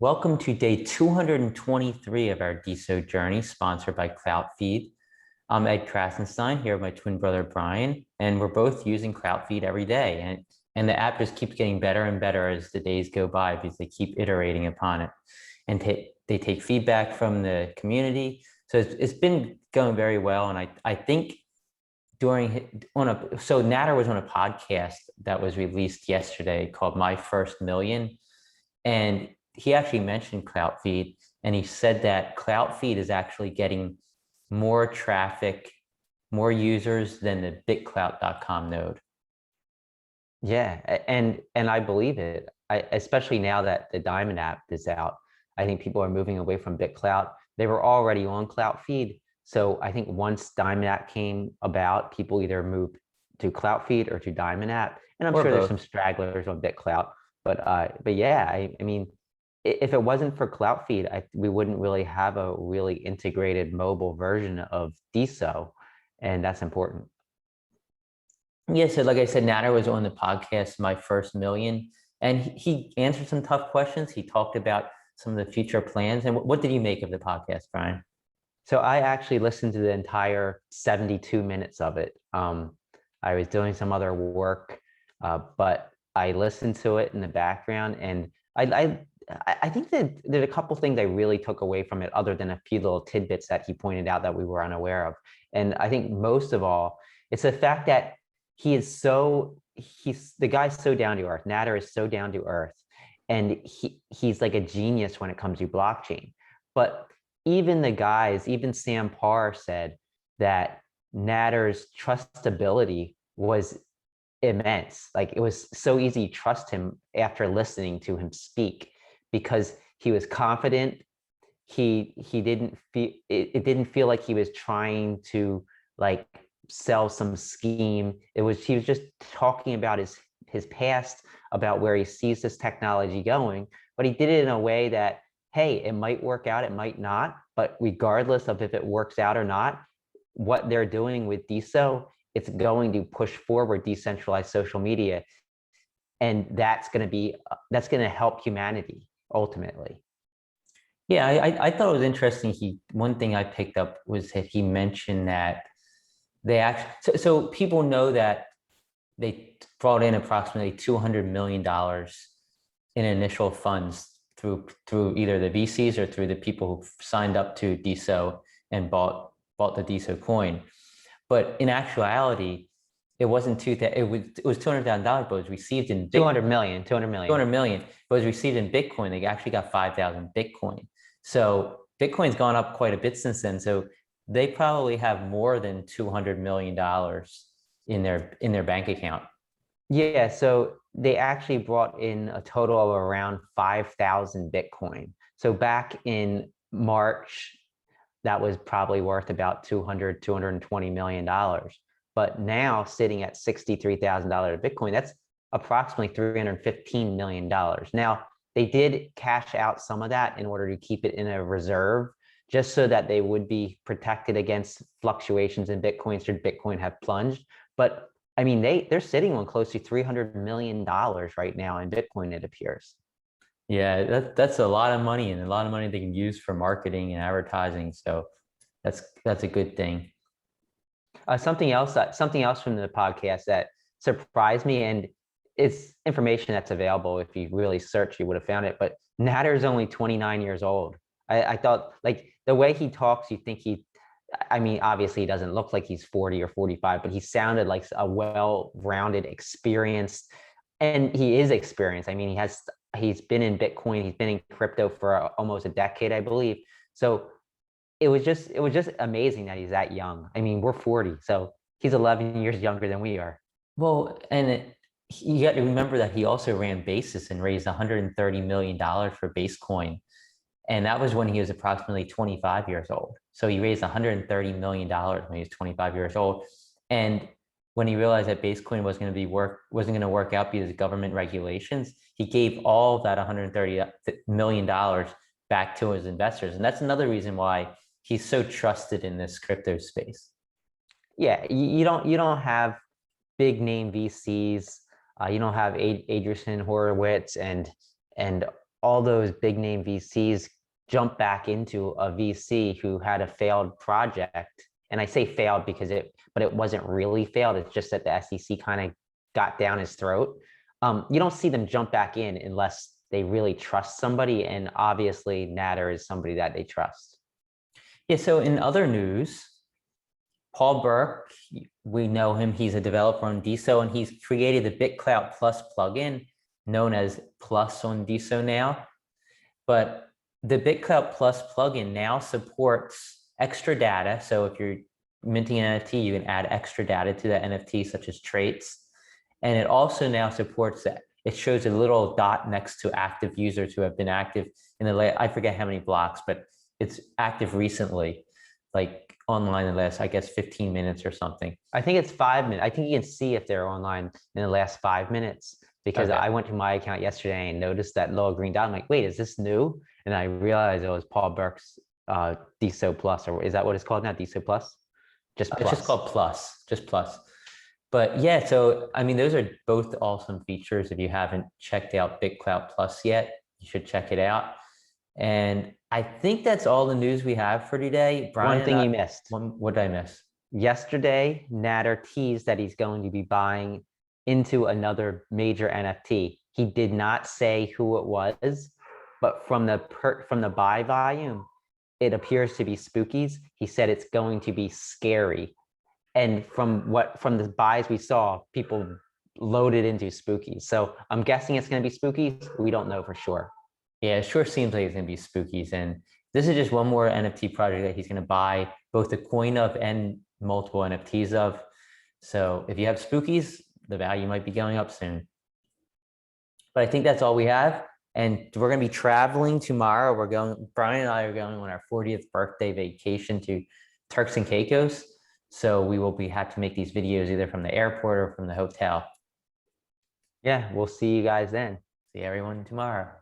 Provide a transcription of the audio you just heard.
Welcome to day 223 of our DeSo journey, sponsored by CloutFeed. I'm Ed Krasenstein here with my twin brother Brian, and we're both using CloutFeed every day. And the app just keeps getting better and better as the days go by because they keep iterating upon it. And they take feedback from the community. So it's been going very well. And I think so Nader was on a podcast that was released yesterday called My First Million. And he actually mentioned CloutFeed, and he said that CloutFeed is actually getting more traffic, more users than the BitClout.com node. Yeah, and I believe it. Especially now that the Diamond app is out, I think people are moving away from BitClout. They were already on CloutFeed, so I think once Diamond app came about, people either moved to CloutFeed or to Diamond app, and I'm Or sure there's both. some stragglers on BitClout. But yeah, I mean, if it wasn't for CloutFeed, we wouldn't really have a really integrated mobile version of DeSo, and that's important. Yeah, so like I said, Nader was on the podcast, My First Million, and he answered some tough questions. He talked about some of the future plans. And what did you make of the podcast, Brian? So I actually listened to the entire 72 minutes of it. I was doing some other work, but I listened to it in the background, and I think that there's a couple things I really took away from it, other than a few little tidbits that he pointed out that we were unaware of. And I think most of all, it's the fact that he's the guy's so down to earth. Nader is so down to earth, and he's like a genius when it comes to blockchain. But even Sam Parr said that Nader's trustability was immense. Like, it was so easy to trust him after listening to him speak, because he was confident. He didn't feel it didn't feel like he was trying to, like, sell some scheme. He was just talking about his past, about where he sees this technology going, but he did it in a way that, hey, it might work out, it might not, but regardless of if it works out or not, what they're doing with DeSo, it's going to push forward decentralized social media, and that's going to help humanity ultimately. Yeah, I thought it was interesting. One thing I picked up was that he mentioned that they actually, so people know that they brought in approximately $200 million in initial funds through either the VCs or through the people who signed up to DeSo and bought the DeSo coin. But in actuality, it wasn't it was $200,000, but it was received in 200 million, 200 million. 200 million, but it was received in Bitcoin. They actually got 5,000 Bitcoin. So Bitcoin's gone up quite a bit since then. So they probably have more than $200 million in their bank account. Yeah, so they actually brought in a total of around 5,000 Bitcoin. So back in March, that was probably worth about $220 million. But now, sitting at $63,000 Bitcoin, that's approximately $315 million. Now, they did cash out some of that in order to keep it in a reserve, just so that they would be protected against fluctuations in Bitcoin should Bitcoin have plunged. But I mean, they're sitting on close to $300 million right now in Bitcoin, it appears. Yeah, that's a lot of money, and a lot of money they can use for marketing and advertising. So that's a good thing. Something else from the podcast that surprised me, and it's information that's available. If you really search, you would have found it. But Nader is only 29 years old. I thought, like, the way he talks, you think I mean, obviously he doesn't look like he's 40 or 45, but he sounded like a well-rounded, experienced, and he is experienced. I mean, he's been in Bitcoin, he's been in crypto for almost a decade, I believe. So it was just amazing that he's that young. I mean, we're 40, so he's 11 years younger than we are. Well, you got to remember that he also ran Basis and raised $130 million for Basecoin. And that was when he was approximately 25 years old. So he raised $130 million when he was 25 years old. And when he realized that Basecoin wasn't going to work out because of government regulations, he gave all of that $130 million back to his investors. And that's another reason why he's so trusted in this crypto space. Yeah, you don't have big name VCs. You don't have Adrian Horowitz and all those big name VCs jump back into a VC who had a failed project. And I say failed because but it wasn't really failed. It's just that the SEC kind of got down his throat. You don't see them jump back in unless they really trust somebody. And obviously Nader is somebody that they trust. Yeah, so in other news, Paul Burke, we know him, he's a developer on DeSo, and he's created the BitClout Plus plugin, known as Plus on DeSo now. But the BitClout Plus plugin now supports extra data. So if you're minting an NFT, you can add extra data to that NFT, such as traits. And it also now supports that. It shows a little dot next to active users who have been active in I forget how many blocks, but it's active recently, like online in the last, I guess, 15 minutes or something. I think it's 5 minutes. I think you can see if they're online in the last 5 minutes, because I went to my account yesterday and noticed that little green dot. I'm like, wait, is this new? And I realized it was Paul Burke's DeSo Plus, or is that what it's called now? DeSo Plus? Just Plus. It's just called Plus, just Plus. But yeah, so I mean, those are both awesome features. If you haven't checked out BitClout Plus yet, you should check it out. And I think that's all the news we have for today. Brian, one thing you missed. What did I miss? Yesterday, Nader teased that he's going to be buying into another major NFT. He did not say who it was, but from the buy volume, it appears to be Spookies. He said it's going to be scary. And from the buys we saw, people loaded into Spookies. So I'm guessing it's going to be Spookies. We don't know for sure. Yeah, it sure seems like it's going to be Spookies. And this is just one more NFT project that he's going to buy both the coin of and multiple NFTs of. So if you have Spookies, the value might be going up soon. But I think that's all we have. And we're going to be traveling tomorrow. Brian and I are going on our 40th birthday vacation to Turks and Caicos. So we will have to make these videos either from the airport or from the hotel. Yeah, we'll see you guys then. See everyone tomorrow.